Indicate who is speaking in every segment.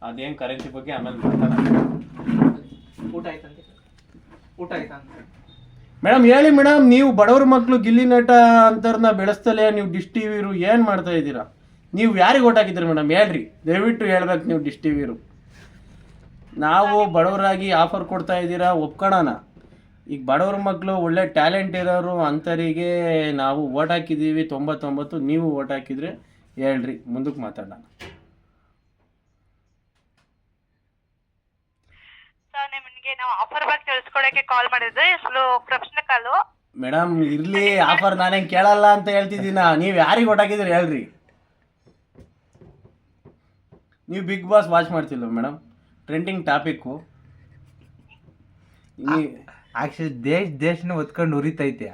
Speaker 1: ಅದೇನು ಕರೆನ್ಸಿ ಬಗ್ಗೆ ಆಮೇಲೆ ಮಾತಾಡೋಣ.
Speaker 2: ಊಟ ಆಯ್ತಾ
Speaker 1: ಮೇಡಮ್ ಹೇಳಿ ಮೇಡಮ್, ನೀವು ಬಡವ್ರ ಮಕ್ಕಳು ಗಿಲ್ಲಿ ನಟ ಅಂತರ್ನ ಬೆಳೆಸ್ತಲೇ ನೀವು ಡಿಶ್ ಟಿವಿರು ಏನು ಮಾಡ್ತಾ ಇದ್ದೀರಾ? ನೀವು ಯಾರಿಗೆ ಓಟ್ ಹಾಕಿದ್ರಿ ಮೇಡಮ್ ಹೇಳ್ರಿ, ದಯವಿಟ್ಟು ಹೇಳ್ಬೇಕು. ನೀವು ಡಿಶ್ ಟಿವಿರು ನಾವು ಬಡವರಾಗಿ ಆಫರ್ ಕೊಡ್ತಾ ಇದ್ದೀರಾ, ಒಪ್ಕೊಳ್ಳೋಣ. ಈಗ ಬಡವ್ರ ಮಕ್ಕಳು ಒಳ್ಳೆ ಟ್ಯಾಲೆಂಟ್ ಇರೋರು ಅಂಥವರಿಗೆ ನಾವು ಓಟ್ ಹಾಕಿದ್ದೀವಿ 99. ನೀವು ಓಟ್ ಹಾಕಿದರೆ ಹೇಳ್ರಿ, ಮುಂದಕ್ಕೆ ಮಾತಾಡೋಣ.
Speaker 3: ನಿಮಗೆ ನಾವು ಆಫರ್ ಬಗ್ಗೆ ತಿಳಿಸ್ಕೊಡಕ್ಕೆ ಕಾಲ್ ಮಾಡಿದ್ರೆ ಪ್ರಶ್ನೆ ಕಾಲು.
Speaker 1: ಮೇಡಮ್ ಇರ್ಲಿ, ಆಫರ್ ನಾನೇನು ಕೇಳಲ್ಲ ಅಂತ ಹೇಳ್ತಿದ್ದೀನ. ನೀವು ಯಾರಿಗೆ ಓಟ್ ಹಾಕಿದ್ರಿ ಹೇಳ್ರಿ. ನೀವು ಬಿಗ್ ಬಾಸ್ ವಾಚ್ ಮಾಡ್ತಿಲ್ವ ಮೇಡಮ್? Trending topic.
Speaker 2: ಆಕ್ಚುಲಿ ದೇಶನ ಒತ್ಕೊಂಡು ಉರಿತೈತೆ.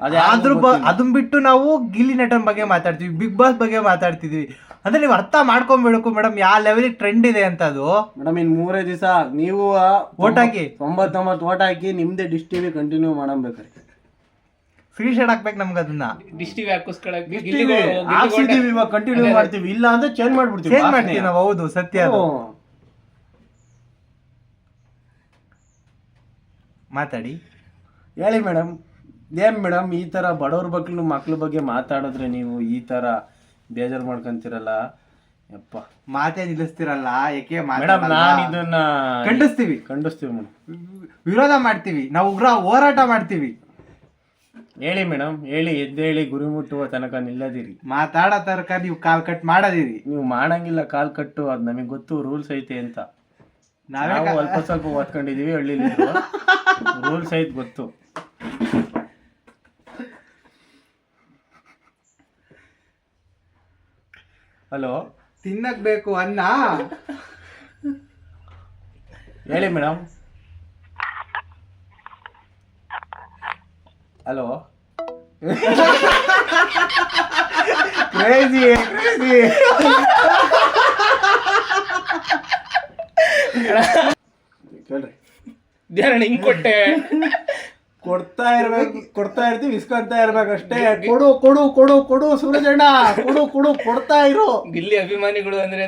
Speaker 2: ಅದನ್ನ ಬಿಟ್ಟು ನಾವು ಗಿಲ್ಲಿ ನಟನ್ ಬಗ್ಗೆ ಮಾತಾಡ್ತೀವಿ, ಬಿಗ್ ಬಾಸ್ ಬಗ್ಗೆ ಮಾತಾಡ್ತಿದ್ವಿ. ಅಂದ್ರೆ ನೀವು ಅರ್ಥ ಮಾಡ್ಕೊಂಡ್ಬಿಡಕು ಮೇಡಮ್, ಯಾವ ಲೆವೆಲ್ ಟ್ರೆಂಡ್ ಇದೆ ಅಂತ ಅದು.
Speaker 1: ಮೇಡಮ್ ಇನ್ 3 ದಿವಸ ನೀವು
Speaker 2: ಓಟ್ ಹಾಕಿ
Speaker 1: 99 ಓಟ್ ಹಾಕಿ ನಿಮ್ದೇ ಡಿಶ್ ಟಿವಿ ಕಂಟಿನ್ಯೂ ಮಾಡಬೇಕಾರೆ
Speaker 2: ಫ್ರೀ ಶಾಟ್ ಹಾಕ್ಬೇಕು ನಮ್ಗೆ. ಅದನ್ನ
Speaker 4: ಡಿಶ್ ಟಿವಿ ಹಾಕಿಸ್ಕೊಳಕ್ಕೆ
Speaker 1: ಇವಾಗ ಕಂಟಿನ್ಯೂ ಮಾಡ್ತೀವಿ, ಇಲ್ಲ ಅಂದ್ರೆ ಚೇಂಜ್ ಮಾಡ್ಬಿಡ್ತೀವಿ
Speaker 2: ನಾವು. ಹೌದು, ಸತ್ಯ ಅದು. ಮಾತಾಡಿ
Speaker 1: ಹೇಳಿ ಮೇಡಮ್. ಏನ್ ಮೇಡಮ್ ಈ ತರ ಬಡವ್ರ ಮಕ್ಳ ಬಗ್ಗೆ ಮಾತಾಡಿದ್ರೆ ನೀವು ಈ ತರ ಬೇಜಾರು ಮಾಡ್ಕೊಂತೀರಲ್ಲ ಯಪ್ಪ.
Speaker 2: ಮಾತೇ ನಿಲ್ಲಿಸ್ತಿರಲ್ಲ ಯಾಕೆ?
Speaker 1: ಮೇಡಮ್ ನಾನು ಇದನ್ನ
Speaker 2: ಖಂಡಿಸ್ತೀವಿ
Speaker 1: ಮೇಡಮ್,
Speaker 2: ವಿರೋಧ ಮಾಡ್ತೀವಿ, ನಾವು ಉಗ್ರ ಹೋರಾಟ ಮಾಡ್ತೀವಿ.
Speaker 1: ಹೇಳಿ ಮೇಡಮ್, ಹೇಳಿ, ಎದ್ದೇಳಿ, ಗುರಿ ಮುಟ್ಟುವ ತನಕ ನಿಲ್ಲದಿರಿ.
Speaker 2: ಮಾತಾಡೋ ತನಕ ನೀವು ಕಾಲ್ ಕಟ್ ಮಾಡದಿರಿ.
Speaker 1: ನೀವು ಮಾಡಂಗಿಲ್ಲ ಕಾಲ್ ಕಟ್ಟು, ಅದು ನಮಗೆ ಗೊತ್ತು, ರೂಲ್ಸ್ ಐತೆ ಅಂತ. ನಾವು ಸ್ವಲ್ಪ ಓದ್ಕೊಂಡಿದೀವಿ ಹಳ್ಳಿಲಿ, ರೂಲ್ಸ್ ಐತೆ ಗೊತ್ತು. ಹಲೋ,
Speaker 2: ತಿನ್ನಕ್ ಬೇಕು ಅನ್ನ.
Speaker 1: ಹೇಳಿ ಮೇಡಮ್. ಹಲೋ, ಕ್ರೇಜಿ ಕೇಳ್ರಿ.
Speaker 4: ಹಿಂಗ್ ಕೊಟ್ಟೆ
Speaker 1: ಕೊಡ್ತಾ ಇರ್ತೀವಿ, ಇಸ್ಕೊಂತ ಇರ್ಬೇಕಷ್ಟೇ. ಕೊಡು ಕೊಡು ಕೊಡು ಕೊಡು ಸೂರಜಣ್ಣ, ಕೊಡು ಕೊಡ್ತಾ ಇರು.
Speaker 4: ಗಿಲ್ಲಿ ಅಭಿಮಾನಿಗಳು ಅಂದ್ರೆ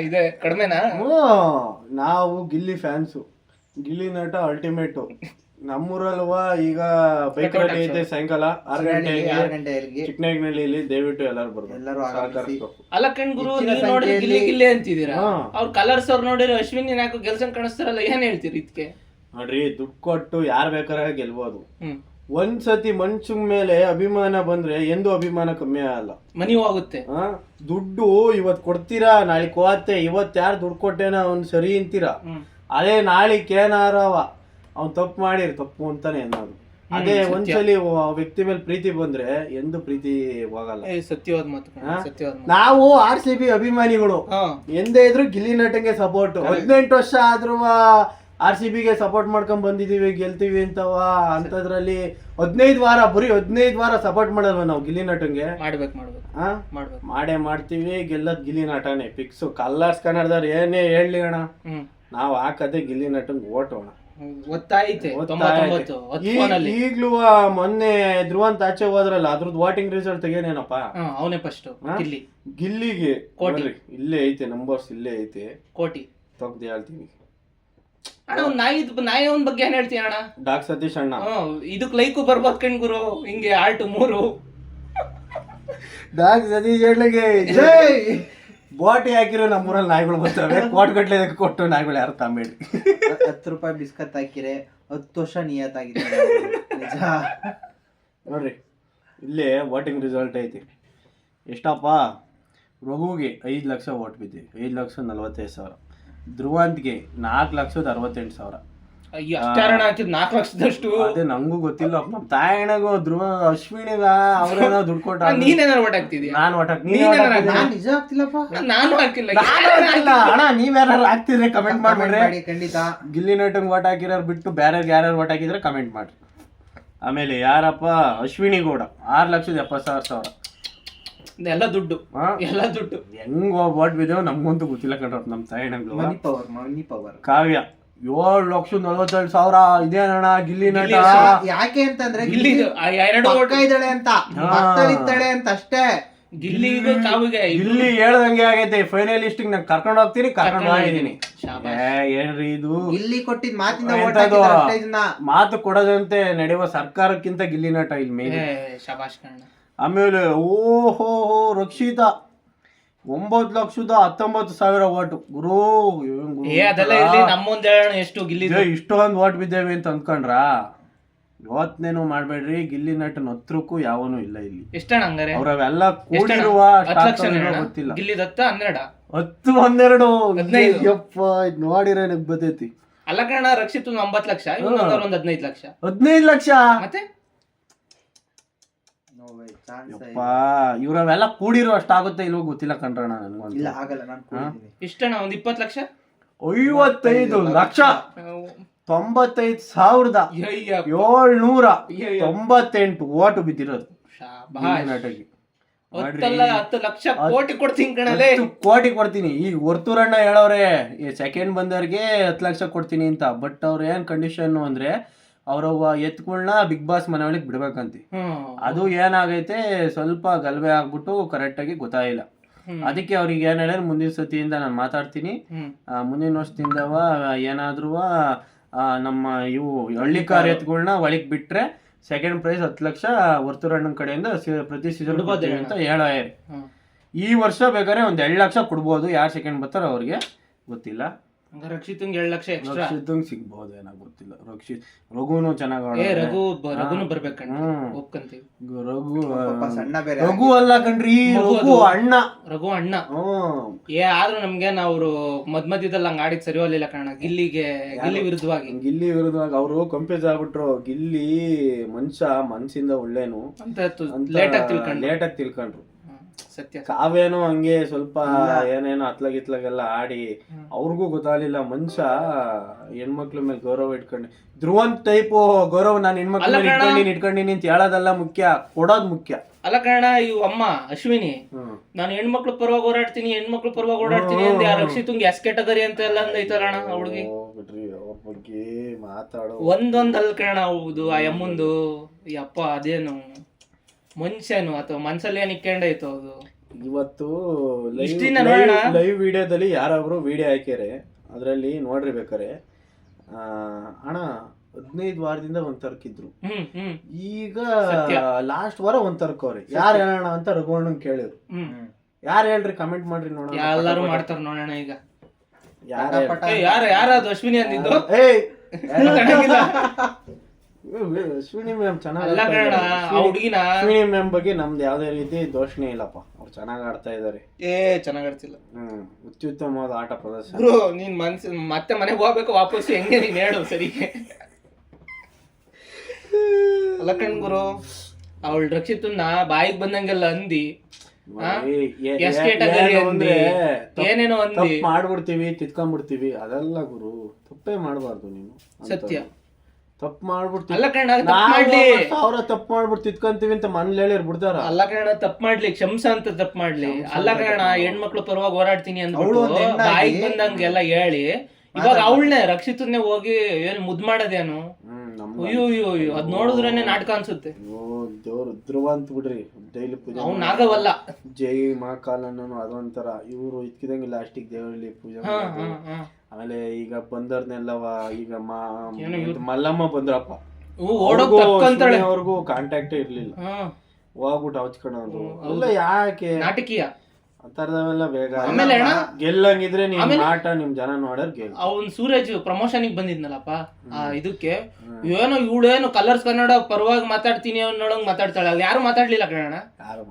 Speaker 4: ಇದೆ ಕಡಿಮೆನಾ?
Speaker 1: ನಾವು ಗಿಲ್ಲಿ ಫ್ಯಾನ್ಸು, ಗಿಲ್ಲಿ ನಟ ಅಲ್ಟಿಮೇಟು. ನಮ್ಮೂರಲ್ವಾ ಈಗ ಬೈಕ್ ರ್ಯಾಲಿ ಐತೆ ಸಾಯಂಕಾಲ 6 ಗಂಟೆಗೆ ಚಿಕ್ಕನಹಳ್ಳಿಯಲ್ಲಿ. ದಯವಿಟ್ಟು ಎಲ್ಲರೂ ಬರ್ಬೇಕು.
Speaker 4: ಅಲ್ಲ ಕಣ್ಗುರು, ನೀವು ನೋಡಿದ್ರೆ ಗಿಲ್ಲಿ ಅಂತಿದ್ದೀರಾ, ಅವ್ರ ಕಲರ್ಸ್ ಅವ್ರು ನೋಡಿದ್ರೆ ಅಶ್ವಿನಿ ನಾಲ್ಕು ಗೆಲ್ಸಂಗ್ ಕಾಣಿಸ್ತಾರಲ್ಲ, ಏನ್ ಹೇಳ್ತೀರಿ ಇದಕ್ಕೆ?
Speaker 1: ನೋಡ್ರಿ, ದುಡ್ಡು ಕೊಟ್ಟು ಯಾರು ಬೇಕಾದ್ರೆ ಗೆಲ್ಬೋದು. ಒಂದ್ಸತಿ ಮನ್ಸು ಮೇಲೆ ಅಭಿಮಾನ ಬಂದ್ರೆ ಎಂದು ಅಭಿಮಾನ ಕಮ್ಮಿ ಆಗಲ್ಲ,
Speaker 4: ಮನಿ ಹೋಗುತ್ತೆ.
Speaker 1: ದುಡ್ಡು ಇವತ್ ಕೊಡ್ತೀರಾ, ನಾಳೆ ಹೋಗತ್ತೆ. ಇವತ್ ಯಾರು ದುಡ್ಡು ಕೊಟ್ಟೇನ ಅವ್ನು ಸರಿ ಅಂತೀರಾ, ಅದೇ ನಾಳಿಕ್ ಏನಾರವ ಅವ್ನು ತಪ್ಪು ಮಾಡಿರಿ, ತಪ್ಪು ಅಂತಾನೆ ಅನ್ನೋದು. ಅದೇ ಒಂದ್ಸಲಿ ವ್ಯಕ್ತಿ ಮೇಲೆ ಪ್ರೀತಿ ಬಂದ್ರೆ ಎಂದು ಪ್ರೀತಿ ಹೋಗಲ್ಲ.
Speaker 4: ಸತ್ಯವಾದ ಮಾತು.
Speaker 1: ನಾವು RCB ಅಭಿಮಾನಿಗಳು, ಎಂದೇ ಇದ್ರು ಗಿಲ್ಲಿ ನಟಂಗೆ ಸಪೋರ್ಟ್. 18 ವರ್ಷ ಆದ್ರೂ RCBಗೆ ಸಪೋರ್ಟ್ ಮಾಡ್ಕೊಂಡ್ ಬಂದಿದೀವಿ, ಗೆಲ್ತೀವಿ ಅಂತವ. ಅಂತದ್ರಲ್ಲಿ 15 ವಾರ, ಬರೀ 15 ವಾರ ಸಪೋರ್ಟ್ ಮಾಡಲ್ವ ನಾವು ಗಿಲ್ಲಿ ನಟಂಗೆ? ಮಾಡೇ ಮಾಡ್ತೀವಿ. ಗೆಲ್ಲದ್ ಗಿಲ್ಲಿ ನಟನೇ ಫಿಕ್ಸ್. ಕಲರ್ಸ್ ಕನ್ನಡದವ್ರು ಏನೇ ಹೇಳಿ ಅಣ್ಣ, ನಾವು ಹಾಕದೆ ಗಿಲ್ಲಿ ನಟಂಗ್ ಓಟೋಣ. ಈಗ್ಲೂ ಮೊನ್ನೆ ಧ್ರುವಂತ ಆಚೆ ಹೋದ್ರಲ್ಲ, ಅದ್ರದ್ದು ವಾಟಿಂಗ್ ರಿಸಲ್ಟ್ ತೆಗೇನೇನಪ್ಪ?
Speaker 4: ಅವನೇ ಫಸ್ಟ್.
Speaker 1: ಗಿಲ್ಲಿಗೆ ಇಲ್ಲೇ ಐತೆ, ನಂಬರ್ಸ್ ಇಲ್ಲೇ ಐತೆ,
Speaker 4: ಕೋಟಿ
Speaker 1: ತೆಗ್ದು ಹೇಳ್ತೀನಿ.
Speaker 4: ನಾಯಿ ಅವನ್ ಬಗ್ಗೆ ಏನ್ ಹೇಳ್ತೀಯ ಅಣ್ಣ?
Speaker 1: ಡಾಕ್ ಸತೀಶ್ ಅಣ್ಣ,
Speaker 4: ಇದಕ್ ಲೈಕು ಬರ್ಬೋದು ಕಣ್ಗುರು. ಹಿಂಗೆ ಆಲ್ಟ್ 3
Speaker 1: ಡಾಕ್ ಸತೀಶ್ ಅಣ್ಣಗೆ ಬೋಟಿ ಹಾಕಿರೋ ನಮ್ಮೂರಲ್ಲಿ ನಾಯಿಗಳು ಬರ್ತವೆ. ಕೋಟ್ ಗಟ್ಲೆ ಕೊಟ್ಟು ನಾಯಿಗಳು ಯಾರು ತಾಂಬೇಡಿ.
Speaker 2: 10 ರೂಪಾಯಿ ಬಿಸ್ಕತ್ ಹಾಕಿರೆ 10 ವರ್ಷ ನಿಯತ್ತಾಗಿದೆ.
Speaker 1: ನೋಡ್ರಿ, ಇಲ್ಲೇ ವಾಟಿಂಗ್ ರಿಸಲ್ಟ್ ಐತಿ. ಎಷ್ಟಪ್ಪ? ರಘುಗೆ 5 ಲಕ್ಷ ಓಟ್ ಬಿದ್ದಿವಿ, 5,45,000. ಧ್ರುವಂತ್ಗೆ 4,68,000.
Speaker 4: ಹಾಕಿದ್ 4 ಲಕ್ಷದಷ್ಟು.
Speaker 1: ಅದೇ ನಂಗೂ ಗೊತ್ತಿಲ್ಲ. ನಮ್ಮ ತಾಯಣ್ಣಗೂ ಧ್ರುವ ಅಶ್ವಿನಿಗ ಅವ್ರೇನೋ ದುಡ್ಡು ಕೊಟ್ಟ.
Speaker 4: ನೀನೇನಾರು ಓಟ್ ಹಾಕ್ತಿದ್ಯಾ?
Speaker 1: ನಾನು ಓಟ್
Speaker 2: ನಿಜ ಆಗ್ತಿಲ್ಲಪ್ಪ,
Speaker 4: ನಾನು ಹಾಕಿಲ್ಲ.
Speaker 1: ಅಣ್ಣ ನೀವ್ ಯಾರು ಹಾಕ್ತಿದ್ರೆ ಕಮೆಂಟ್ ಮಾಡ್ಬಿಡ್ರಿ.
Speaker 2: ಖಂಡಿತ.
Speaker 1: ಗಿಲ್ಲಿ ನಟಂಗ್ ಓಟ್ ಹಾಕಿರೋರು ಬಿಟ್ಟು ಬೇರೆ ಯಾರ್ಯಾರು ಓಟ್ ಹಾಕಿದ್ರೆ ಕಮೆಂಟ್ ಮಾಡ್ರಿ. ಆಮೇಲೆ ಯಾರಪ್ಪ? ಅಶ್ವಿನಿ ಗೌಡ 6,70,000.
Speaker 4: ಎಲ್ಲ ದುಡ್ಡು.
Speaker 1: ಹೆಂಗ್ ಓಟ್ ಬಿದ್ದೇವ್ ನಮ್ಗಂತೂ ಗೊತ್ತಿಲ್ಲ ಕಣ್ರಪ್ಪ. ನಮ್ಮ ತಾಯಣ್ಣಗಳು
Speaker 2: ಮನಿ ಪವರ್.
Speaker 1: ಕಾವ್ಯ 7,42,000. ಇದೇನಣ್ಣ ಗಿಲ್ಲಿ ನಟ?
Speaker 2: ಯಾಕೆ ಅಂತಂದ್ರೆ
Speaker 4: ಗಿಲ್ಲಿ 2
Speaker 2: ಇದ್ದಾಳೆ ಅಂತ, ಮಕ್ಕಳಿದ್ದಾಳೆ ಅಂತ ಅಷ್ಟೇ.
Speaker 4: ಗಿಲ್ಲಿಗೂ ಕಾವಿಗೆ
Speaker 1: ಇಲ್ಲಿ ಹೇಳ್ದಂಗೆ ಆಗೈತೆ. ಫೈನಲಿಸ್ಟ್ ನಂಗೆ ಕರ್ಕೊಂಡು ಹೋಗ್ತೀನಿ, ಕರ್ಕೊಂಡು ಹೋಗಿದ್ದೀನಿ.
Speaker 4: ಶಾಬಾಷ್.
Speaker 1: ಏನ್ರಿ ಇದು?
Speaker 2: ಇಲ್ಲಿ ಕೊಟ್ಟಿದ್ ಮಾತಿಂದ
Speaker 1: ಎಂತದು?
Speaker 2: ಓಟ್ ಹಾಕಿದ್ದಾರೆ ಅಷ್ಟೇ ಇದನ್ನ.
Speaker 1: ಮಾತು ಕೊಡದಂತೆ ನಡೆಯುವ ಸರ್ಕಾರಕ್ಕಿಂತ ಗಿಲ್ಲಿ ನಟ ಇಲ್ಲಿ ಮೇನ್.
Speaker 4: ಶಾಬಾಷ್ ಕಣ.
Speaker 1: ಆಮೇಲೆ ಓಹೋ ರಕ್ಷಿತಾ 9,19,000 ಓಟು ಗುರು.
Speaker 4: ಅದೆಲ್ಲ ಇಲ್ಲಿ ನಮ್ಮೊಂದ್ ಹೇಳೋಣ ಎಷ್ಟು ಗಿಲ್ಲಿ
Speaker 1: ಇಷ್ಟೊಂದು ಓಟ್ ಬಿದ್ದೇವೆ ಅಂತ ಅಂದ್ಕೊಂಡ್ರ? ಯೋಚನೆನೂ ಮಾಡ್ಬೇಡ್ರಿ, ಗಿಲ್ಲಿ ನಟನ ಹತ್ರಕ್ಕೂ ಯಾವನು ಇಲ್ಲ ಇಲ್ಲಿ.
Speaker 4: ಎಷ್ಟಣ ಹಂಗಾರೆ?
Speaker 1: ಅವ್ರವೆಲ್ಲ ಕೂಡಿರುವ
Speaker 4: 10 ಲಕ್ಷ
Speaker 1: ಗೊತ್ತಿಲ್ಲ.
Speaker 4: ಗಿಲ್ಲಿ ದತ್ತ 12
Speaker 1: 10, 12,
Speaker 4: 15.
Speaker 1: ಯಪ್ಪ ಇದ್ ನೋಡಿದ್ರೆ ನನಗ್ ಬರ್ತೈತಿ.
Speaker 4: ಅಲ್ಲ ಕಣ, ರಕ್ಷಿತ್ 9 ಲಕ್ಷ, ಇವ್ನು ಒಂದ್ 15 ಲಕ್ಷ.
Speaker 1: 15 ಲಕ್ಷ
Speaker 4: ಮತ್ತೆ
Speaker 1: ಯಪ್ಪ ಇವ್ರವೆಲ್ಲ ಕೂಡಿರೋ ಅಷ್ಟಾಗುತ್ತೆ ಇಲ್ವೋ ಗೊತ್ತಿಲ್ಲ ಕಣ್ರಣ ನನ್ಗೊಂದು.
Speaker 2: ಇಲ್ಲ ಆಗಲ್ಲ, ನಾನು ಕೊಡ್ತೀನಿ.
Speaker 4: ಇಷ್ಟಣ ಒಂದ್ 20 ಲಕ್ಷ.
Speaker 1: 55 ಲಕ್ಷ 95,798 ಓಟು ಬಿದ್ದಿರೋದು
Speaker 4: ಶಾಬಾಷ್.
Speaker 1: ನಟಗೆ.
Speaker 4: 10 ಲಕ್ಷ ಕೋಟಿ ಕೊಡ್ತೀನಿ ಕಣಲೆ.
Speaker 1: 10 ಕೋಟಿ ಕೊಡ್ತೀನಿ. ಈಗ ವರ್ತೂರಣ್ಣ ಹೇಳವ್ರೆ ಸೆಕೆಂಡ್ ಬಂದವ್ರಿಗೆ 10 ಲಕ್ಷ ಕೊಡ್ತೀನಿ ಅಂತ. ಬಟ್ ಅವ್ರ ಏನ್ ಕಂಡೀಷನ್ ಅಂದ್ರೆ ಅವ್ರ ಎತ್ಗಳನ್ನ ಬಿಗ್ ಬಾಸ್ ಮನೆ ಒಳಗೆ ಬಿಡ್ಬೇಕಂತಿ. ಅದು ಏನಾಗೈತೆ ಸ್ವಲ್ಪ ಗಲಭೆ ಆಗ್ಬಿಟ್ಟು ಕರೆಕ್ಟ್ ಆಗಿ ಗೊತ್ತಾಗಿಲ್ಲ. ಅದಕ್ಕೆ ಅವ್ರಿಗೆ ಏನ್ ಹೇಳಿದ್ರೆ ಮುಂದಿನ ಸತಿಯಿಂದ ನಾನು ಮಾತಾಡ್ತೀನಿ, ಮುಂದಿನ ವರ್ಷದಿಂದವ ಏನಾದ್ರೂ ನಮ್ಮ ಇವು ಹಳ್ಳಿಕಾರ್ ಎತ್ಗಳನ್ನ ಒಳಗ್ ಬಿಟ್ರೆ ಸೆಕೆಂಡ್ ಪ್ರೈಸ್ 10 ಲಕ್ಷ ವರ್ತೂರಣ್ಣನ ಕಡೆಯಿಂದ ಪ್ರತಿ ಸೀಸನ್ ಅಂತ ಹೇಳಿ. ಈ ವರ್ಷ ಬೇಕಾದ್ರೆ ಒಂದ್ 2 ಲಕ್ಷ ಕೊಡ್ಬೋದು. ಯಾರು ಸೆಕೆಂಡ್ ಬರ್ತಾರ ಅವ್ರಿಗೆ ಗೊತ್ತಿಲ್ಲ.
Speaker 4: ರಕ್ಷಿತ್ 2 ಲಕ್ಷ ಎಕ್ಸ್ಟ್ರಾ
Speaker 1: ಸಿಗ್ಬಹುದು ಏನೋ ಗೊತ್ತಿಲ್ಲ. ರಘುನು ಚೆನ್ನಾಗಿ
Speaker 4: ರಘುನು ಬರ್ಬೇಕಣ್ಣ, ಒಪ್ಕಂತೀವಿ.
Speaker 2: ಸಣ್ಣ ಬೇರೆ
Speaker 1: ರಘು ಅಲ್ಲ ಕಣ್ರಿ, ರಘು ಅಣ್ಣ.
Speaker 4: ರಘು ಅಣ್ಣ ಆದ್ರೂ ನಮ್ಗೆ ಅವ್ರು ಮಧ್ಯದಲ್ಲಿ ಹಂಗ ಆಡಿದ್ ಸರಿ ಹೋಗ್ಲಿಲ್ಲ ಕಣ. ಗಿಲ್ಲಿ ವಿರುದ್ಧವಾಗಿ
Speaker 1: ಅವರು ಕಂಪೇಸ್ ಆಗ್ಬಿಟ್ರು. ಗಿಲ್ಲಿ ಮನ್ಸಿಂದ ಒಳ್ಳೇನು
Speaker 4: ಅಂತ ಲೇಟ್ ಆಗಿ
Speaker 1: ತಿಳ್ಕೊಂಡ್ರು.
Speaker 4: ಸತ್ಯ.
Speaker 1: ಕಾವೇನೋ ಹಂಗೆ ಸ್ವಲ್ಪ ಏನೇನೋ ಅತ್ಲಾಗೆಲ್ಲ ಆಡಿ ಅವ್ರಿಗೂ ಗೊತ್ತಾಗ್ಲಿಲ್ಲ. ಮನುಷ್ಯ ಹೆಣ್ಮಕ್ಳ ಮೇಲೆ ಗೌರವ ಇಟ್ಕೊಂಡು ಧ್ರುವಂತ್ ಟೈಪ್ ಗೌರವ ನಾನು ಹೆಣ್ಮಕ್ಳ ಇಟ್ಕೊಂಡಿನಿ ಅಂತ ಹೇಳೋದಲ್ಲ ಮುಖ್ಯ, ಕೊಡೋದ್ ಮುಖ್ಯ.
Speaker 4: ಅಲ್ಲ ಕಣ, ಇವ್ ಅಮ್ಮ ಅಶ್ವಿನಿ ನಾನು ಹೆಣ್ಮಕ್ಳು ಪರವಾಗಿ ಓಡಾಡ್ತೀನಿ ಅಂದ ರಕ್ಷಿತಂಗ್ ಎಸ್ ಕ್ಯಾಟಗರಿ ಅಂತ ಎಲ್ಲ ಅಂದೈತಲ್ಲ ಅಣ್ಣ ಹುಡುಗಿ.
Speaker 1: ಅವ್ರ ಬಗ್ಗೆ ಮಾತಾಡೋ
Speaker 4: ಒಂದೊಂದಲ್ ಕಣ ಹೌದು. ಆ ಅಮ್ಮಂದು ಅಪ್ಪ ಅದೇನು ಮನುಷ್ಯನು ಅಥವಾ ಮನ್ಸಲ್ಲಿ ಏನ್ ಇಕ್ಕೊಂಡೈತು ಅದು.
Speaker 1: ಇವತ್ತು
Speaker 4: ನೋಡೋಣ
Speaker 1: ಲೈವ್ ವಿಡಿಯೋದಲ್ಲಿ ಯಾರೊಬ್ರು ವಿಡಿಯೋ ಹಾಕ್ಯಾರೆ, ಅದ್ರಲ್ಲಿ ನೋಡ್ರಿ ಬೇಕಾರೆ ಅಣ್ಣ 15 ವಾರದಿಂದ ಒಂದ್ ತರ್ಕಿದ್ರು. ಈಗ ಲಾಸ್ಟ್ ವಾರ ಒಂದ್ ತರ್ಕವ್ರಿ. ಯಾರು ಹೇಳೋಣ ಅಂತ ರಘುವಣ್ಣನ್ ಕೇಳಿದ್ರು. ಯಾರು ಹೇಳ್ರಿ ಕಮೆಂಟ್ ಮಾಡ್ರಿ ನೋಡೋಣ.
Speaker 4: ಎಲ್ಲಾರು ಮಾಡ್ತಾರ ನೋಡೋಣ. ಈಗ ಯಾರದು ಅಶ್ವಿನಿ ಅಂದಿದ್ದು?
Speaker 1: ಅಶ್ವಿನಿ ಮ್ಯಾಮ್ ಚೆನ್ನಾಗಿ
Speaker 4: ಅಶ್ವಿನಿ
Speaker 1: ಮ್ಯಾಮ್ ಬಗ್ಗೆ ನಮ್ದು ಯಾವ್ದೇ ರೀತಿ ದೋಷಣೆ ಇಲ್ಲಪ್ಪ. ಅವ್ರು ಚೆನ್ನಾಗಿ ಆಡ್ತಾ ಇದಾರೆ.
Speaker 4: ಚೆನ್ನಾಗ್ ಆಡ್ತಿಲ್ಲ.
Speaker 1: ಅತ್ಯುತ್ತಮವಾದ ಆಟ ಪ್ರದರ್ಶನ.
Speaker 4: ನೀನ್ ಮತ್ತೆ ಮನೆಗೆ ಹೋಗ್ಬೇಕು ವಾಪಸ್, ಹೆಂಗೆ ನೀನ್ ಹೇಳು ಸರಿ. ಅಲ್ಲ ಕಣ್ ಗುರು, ಅವಳು ರಕ್ಷಿತನ್ನ ಬಾಯಿಗೆ ಬಂದಂಗೆಲ್ಲ ಅಂದಿ ಏನೇನೋ ಅಂದಿ
Speaker 1: ಮಾಡ್ಬಿಡ್ತೀವಿ, ತಿತ್ಕೊಂಡ್ಬಿಡ್ತೀವಿ. ಅದೆಲ್ಲ ಗುರು, ತಪ್ಪೇ ಮಾಡ್ಬಾರ್ದು. ನೀನು
Speaker 4: ಸತ್ಯ
Speaker 1: ತಪ್ಪು ಮಾಡ್ಬಿಡ್ತೀವಿ.
Speaker 4: ಅಲ್ಲ ಕಣ,
Speaker 1: ಅವ್ರ ತಪ್ಪು ಮಾಡ್ಬಿಟ್ಟು ತಿತ್ಕೊಂತೀವಿ ಅಂತ ಮನೇಲಿ ಹೇಳಿರ್ ಬಿಡ್ತಾರ.
Speaker 4: ಅಲ್ಲ ಕಣ, ತಪ್ಪು ಮಾಡ್ಲಿ ಕ್ಷಮ್ಸ ಅಂತ ತಪ್ಪು ಮಾಡ್ಲಿ. ಅಲ್ಲ ಕಣ, ಹೆಣ್ಮಕ್ಳು ಪರವಾಗಿ ಹೋರಾಡ್ತೀನಿ ಅಂದ್ಬಿಟ್ಟು ಬಾಯಿಗೆ ಬಂದಂಗೆಲ್ಲ ಹೇಳಿ ಇವಾಗ ಅವಳನ್ನೇ ರಕ್ಷಿತನ್ನೇ ಹೋಗಿ ಏನ್ ಮುದ್ ಮಾಡೋದೇನು? ಅಯ್ಯೋ ಅದ್ ನೋಡಿದ್ರೇನೆ ನಾಟಕ ಅನ್ಸುತ್ತೆ.
Speaker 1: ದೇವ್ರು ಧ್ರುವಂತ ಬಿಡ್ರಿ, ಡೈಲಿ ಪೂಜೆ.
Speaker 4: ಅವ್ನು ನಾಗವಲ್ಲ,
Speaker 1: ಜೈ ಮಹಾಕಾಲ ಅನ್ನೋನು ಅದೊಂಥರ. ಇವ್ರು ಇದ್ಕಿದಂಗೆ ಲಾಸ್ಟಿಗೆ ದೇವರಲ್ಲಿ ಪೂಜೆ. ಆಮೇಲೆ ಈಗ ಬಂದವ್ರನ್ನೆಲ್ಲ ಈಗ ಮಲ್ಲಮ್ಮ ಬಂದ್ರಪ್ಪ, ಅವ್ರಿಗೂ ಕಾಂಟ್ಯಾಕ್ಟ್ ಇರ್ಲಿಲ್ಲ. ಹೋಗ್ಬಿಟ್ಟು ಹಚ್ಕೊಳ್ಳೋದು ಎಲ್ಲ ಯಾಕೆ
Speaker 4: ನಾಟಕೀಯ
Speaker 1: ಅಂತರದವೆಲ್ಲ ಬೇಗ. ಆಮೇಲೆ ಗೆಲ್ಲಂಗಿದ್ರೆ ನಿಮ್ ಆಟ ನಿಮ್ ಜನ ನೋಡರ್ ಗೆಲ್ಲ.
Speaker 4: ಅವ್ನ್ ಸೂರಜ್ ಪ್ರಮೋಷನ್ ಬಂದಿದ್ನಲ್ಲಪ್ಪ ಇದಕ್ಕೆ, ಏನೋ ಇವಳೇನು ಕಲರ್ಸ್ ಕನ್ನಡ ಪರವಾಗಿ ಮಾತಾಡ್ತೀನಿ ಅನ್ನೋಳಂಗ್ ಮಾತಾಡ್ತಾಳೆ. ಅಲ್ಲಿ ಯಾರು ಮಾತಾಡ್ಲಿಲ್ಲ ಕಣ.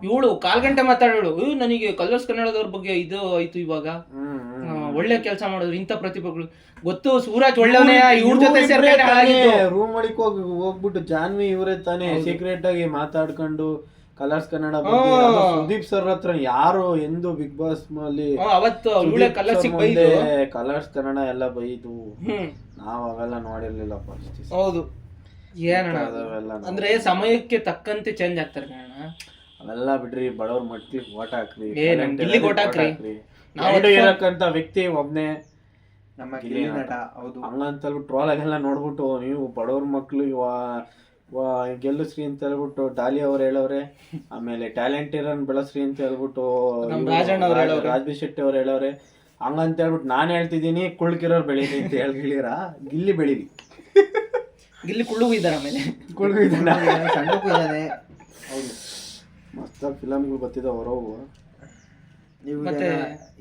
Speaker 4: ಇವಳು 1/4 ಗಂಟೆ ಮಾತಾಡೋಳು, ನನಗೆ ಕಲರ್ಸ್ ಕನ್ನಡದವ್ರ ಬಗ್ಗೆ ಇದು ಆಯ್ತು, ಇವಾಗ ಒಳ್ಳೆ ಕೆಲಸ ಮಾಡಿದ್ರು ಇಂಥ ಪ್ರತಿಭೆಗಳು. ಗೊತ್ತು ಸೂರಜ್ ಒಳ್ಳೆವನೇ, ಇವ್ರ ಜೊತೆ
Speaker 1: ರೂಮ್ ಒಳಗೆ ಹೋಗ್ಬಿಟ್ಟು ಜಾನ್ವಿ ಇವರೇ ತಾನೇ ಸೀಕ್ರೆಟ್ ಆಗಿ ಮಾತಾಡ್ಕೊಂಡು ಕಲರ್ಸ್ ಕನ್ನಡ ಬಗ್ಗೆ. ಸುದೀಪ್ ಸರ್ ಹತ್ರ ಯಾರು ಎಂದು ಬಿಗ್ ಬಾಸ್ ಅಲ್ಲಿ
Speaker 4: ಅವತ್ತು
Speaker 1: ಕಲರ್ಸ್ ಕನ್ನಡ ಎಲ್ಲ ಬೈದು ನಾವ್ ಅವೆಲ್ಲ ನೋಡಿರ್ಲಿಲ್ಲ.
Speaker 4: ಹೌದು, ಏನಣ್ಣ ಅಂದ್ರೆ ಸಮಯಕ್ಕೆ ತಕ್ಕಂತೆ ಚೇಂಜ್ ಆಗ್ತಾರೆ ಕಣ.
Speaker 1: ಅವೆಲ್ಲ ಬಿಡ್ರಿ, ಬಡವ್ರ ಮಟ್ಟಿ ಓಟ್ ಹಾಕ್ರಿ,
Speaker 4: ಓಟ್ ಹಾಕ್ರಿ.
Speaker 1: ಇರಕ್ಕಂತ ವ್ಯಕ್ತಿ ಒಬ್ನೇ
Speaker 2: ನಮ್ಮ ಗಿಲ್ಲಿ ನಟ. ಹೌದು,
Speaker 1: ಹಂಗಂತ ಟ್ರೋಲ್ ಆಗೆಲ್ಲ ನೋಡ್ಬಿಟ್ಟು ನೀವು ಬಡವ್ರ ಮಕ್ಳು ಗೆಲ್ಲಿಸ್ರಿ ಅಂತ ಹೇಳ್ಬಿಟ್ಟು ಡಾಲಿ ಅವ್ರು ಹೇಳವ್ರೆ, ಆಮೇಲೆ ಟ್ಯಾಲೆಂಟ್ ಇರೋನ್ ಬೆಳೆಸ್ರಿ ಅಂತ ಹೇಳ್ಬಿಟ್ಟು ರಾಜ್ಬಿ ಶೆಟ್ಟಿ ಅವ್ರು ಹೇಳವ್ರೆ. ಹಂಗಂತ ಹೇಳ್ಬಿಟ್ಟು ನಾನು ಹೇಳ್ತಿದ್ದೀನಿ ಕುಳ್ಕಿರೋರು ಬೆಳೀಲಿ ಅಂತ ಹೇಳಿರ, ಗಿಲ್ಲಿ ಬೆಳೀಲಿ.
Speaker 4: ಗಿಲ್ಲಿ ಕುಳ್ಳುಗೂ ಇದ್ದಾರೆ, ಆಮೇಲೆ
Speaker 1: ಕುಳ್ಗು ಇದ್ದಾನೆ,
Speaker 2: ಸಣ್ಣಕ್ಕೂ ಇದ್ದಾನೆ.
Speaker 1: ಹೌದು, ಮಸ್ತಾಗಿ ಫಿಲಮ್ಗಳು ಬರ್ತಿದ್ದಾವೆ ಹೊರವು.
Speaker 2: ನೀವು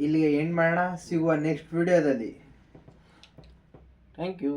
Speaker 2: ಇಲ್ಲಿಗೆ ಎಂಡ್ ಮಾಡೋಣ, ಸಿಗುವ ನೆಕ್ಸ್ಟ್ ವಿಡಿಯೋದಲ್ಲಿ.
Speaker 1: Thank you.